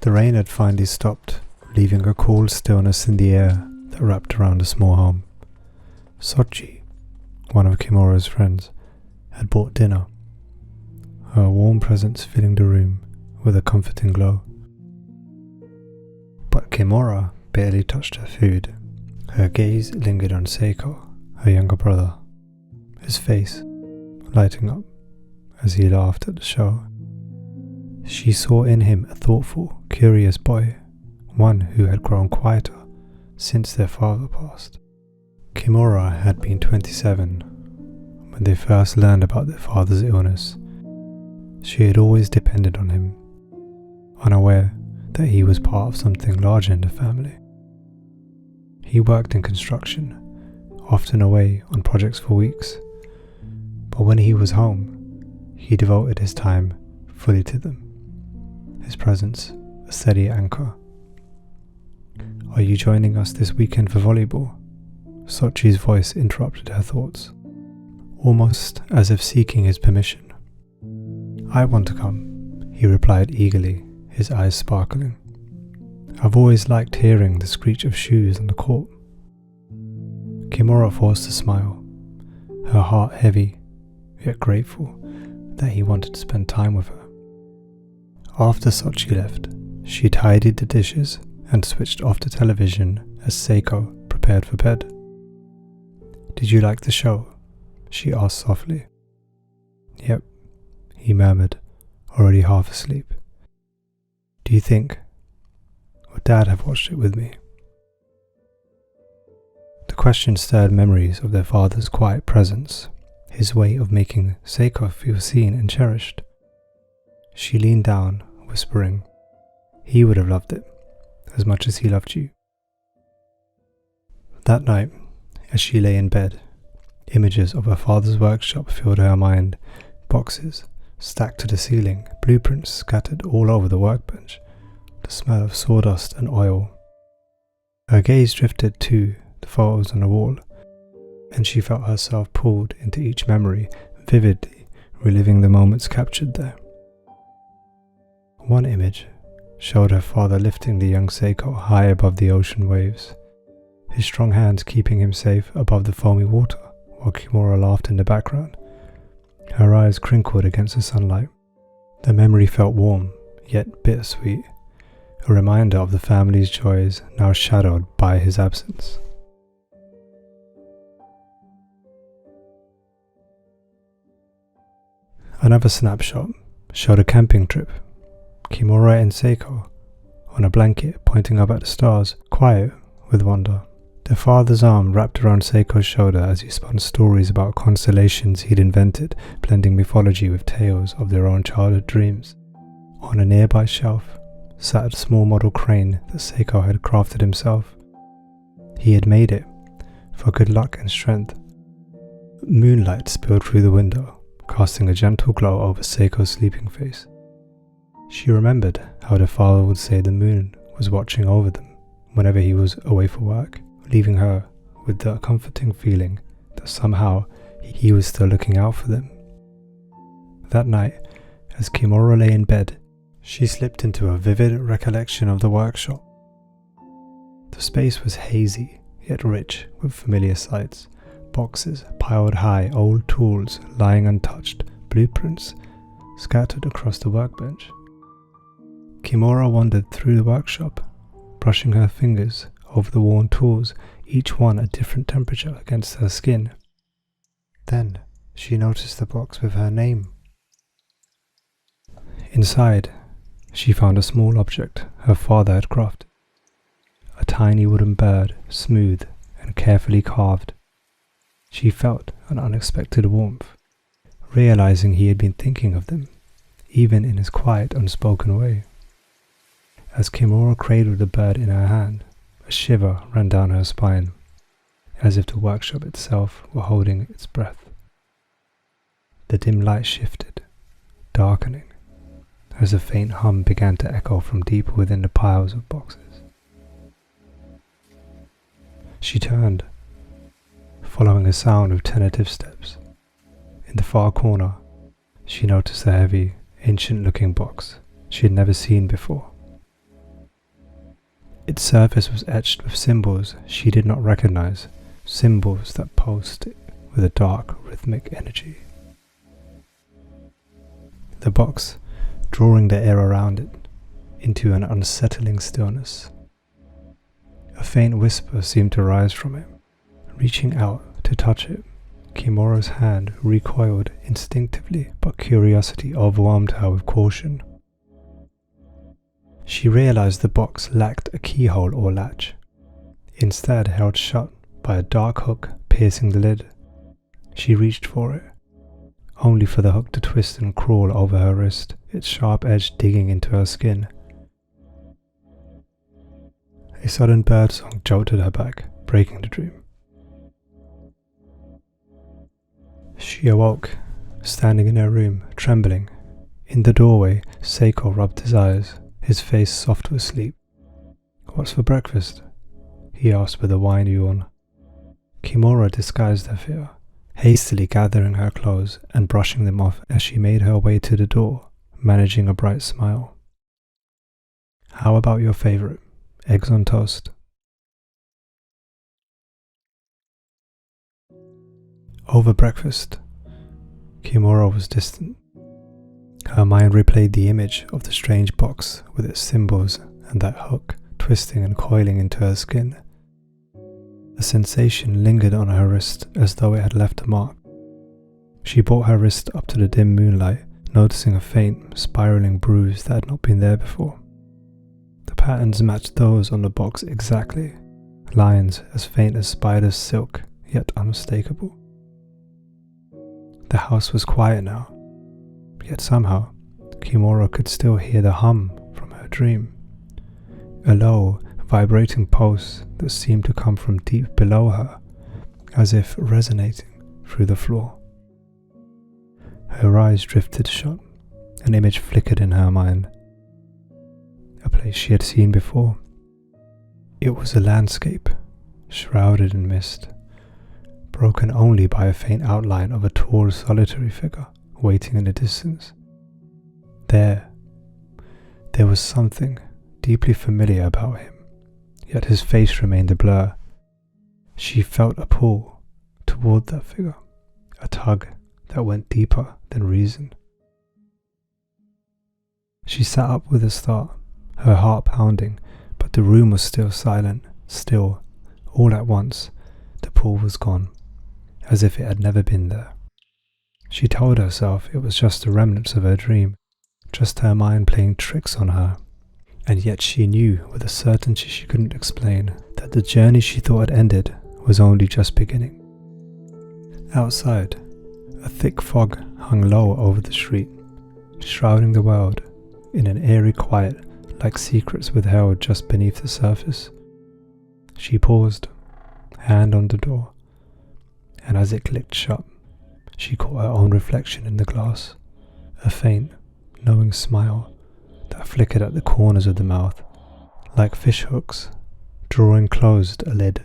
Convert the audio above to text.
The rain had finally stopped, leaving a cool stillness in the air that wrapped around the small home. Sochi, one of Kimora's friends, had brought dinner, her warm presence filling the room with a comforting glow. But Kimora barely touched her food. Her gaze lingered on Seiko, her younger brother, his face lighting up as he laughed at the show. She saw in him a thoughtful, curious boy, one who had grown quieter since their father passed. Kimora had been 27 when they first learned about their father's illness. She had always depended on him, unaware that he was part of something larger in the family. He worked in construction, often away on projects for weeks, but when he was home, he devoted his time fully to them, his presence a steady anchor. "Are you joining us this weekend for volleyball?" Sochi's voice interrupted her thoughts, almost as if seeking his permission. "I want to come," he replied eagerly, his eyes sparkling. "I've always liked hearing the screech of shoes on the court." Kimora forced a smile, her heart heavy, yet grateful that he wanted to spend time with her. After Sochi left, she tidied the dishes and switched off the television as Seiko prepared for bed. "Did you like the show?" she asked softly. "Yep," he murmured, already half asleep. "Do you think would Dad have watched it with me?" The question stirred memories of their father's quiet presence, his way of making Seiko feel seen and cherished. She leaned down, whispering, "He would have loved it as much as he loved you." That night, as she lay in bed, images of her father's workshop filled her mind, boxes stacked to the ceiling, blueprints scattered all over the workbench, the smell of sawdust and oil. Her gaze drifted to the photos on the wall, and she felt herself pulled into each memory, vividly reliving the moments captured there. One image showed her father lifting the young Seiko high above the ocean waves, his strong hands keeping him safe above the foamy water, while Kimora laughed in the background, her eyes crinkled against the sunlight. The memory felt warm, yet bittersweet, a reminder of the family's joys now shadowed by his absence. Another snapshot showed a camping trip. Kimora and Seiko, on a blanket pointing up at the stars, quiet with wonder. Their father's arm wrapped around Seiko's shoulder as he spun stories about constellations he'd invented, blending mythology with tales of their own childhood dreams. On a nearby shelf sat a small model crane that Seiko had crafted himself. He had made it for good luck and strength. Moonlight spilled through the window, casting a gentle glow over Seiko's sleeping face. She remembered how their father would say the moon was watching over them whenever he was away for work, leaving her with the comforting feeling that somehow he was still looking out for them. That night, as Kimora lay in bed, she slipped into a vivid recollection of the workshop. The space was hazy, yet rich with familiar sights. Boxes piled high, old tools lying untouched, blueprints scattered across the workbench. Kimora wandered through the workshop, brushing her fingers over the worn tools, each one a different temperature against her skin. Then she noticed the box with her name. Inside, she found a small object her father had crafted. A tiny wooden bird, smooth and carefully carved. She felt an unexpected warmth, realizing he had been thinking of them, even in his quiet, unspoken way. As Kimora cradled the bird in her hand, a shiver ran down her spine, as if the workshop itself were holding its breath. The dim light shifted, darkening, as a faint hum began to echo from deep within the piles of boxes. She turned, following a sound of tentative steps. In the far corner, she noticed a heavy, ancient-looking box she had never seen before. Its surface was etched with symbols she did not recognize, symbols that pulsed with a dark, rhythmic energy. The box, drawing the air around it into an unsettling stillness. A faint whisper seemed to rise from it. Reaching out to touch it, Kimora's hand recoiled instinctively, but curiosity overwhelmed her with caution. She realized the box lacked a keyhole or latch, instead held shut by a dark hook piercing the lid. She reached for it, only for the hook to twist and crawl over her wrist, its sharp edge digging into her skin. A sudden birdsong jolted her back, breaking the dream. She awoke, standing in her room, trembling. In the doorway, Seiko rubbed his eyes, his face soft with sleep. "What's for breakfast?" he asked with a wide yawn. Kimora disguised her fear, hastily gathering her clothes and brushing them off as she made her way to the door, managing a bright smile. "How about your favorite, eggs on toast?" Over breakfast, Kimora was distant. Her mind replayed the image of the strange box with its symbols and that hook twisting and coiling into her skin. The sensation lingered on her wrist as though it had left a mark. She brought her wrist up to the dim moonlight, noticing a faint, spiraling bruise that had not been there before. The patterns matched those on the box exactly, lines as faint as spider's silk, yet unmistakable. The house was quiet now, yet somehow Kimora could still hear the hum from her dream. A low, vibrating pulse that seemed to come from deep below her, as if resonating through the floor. Her eyes drifted shut, an image flickered in her mind. A place she had seen before. It was a landscape, shrouded in mist, broken only by a faint outline of a tall, solitary figure waiting in the distance. There was something deeply familiar about him, yet his face remained a blur. She felt a pull toward that figure, a tug that went deeper than reason. She sat up with a start, her heart pounding, but the room was still silent, still. All at once, the pull was gone, as if it had never been there. She told herself it was just the remnants of her dream, just her mind playing tricks on her. And yet she knew with a certainty she couldn't explain that the journey she thought had ended was only just beginning. Outside, a thick fog hung low over the street, shrouding the world in an eerie quiet like secrets withheld just beneath the surface. She paused, hand on the door, and as it clicked shut, she caught her own reflection in the glass, a faint, knowing smile that flickered at the corners of the mouth, like fish hooks, drawing closed a lid.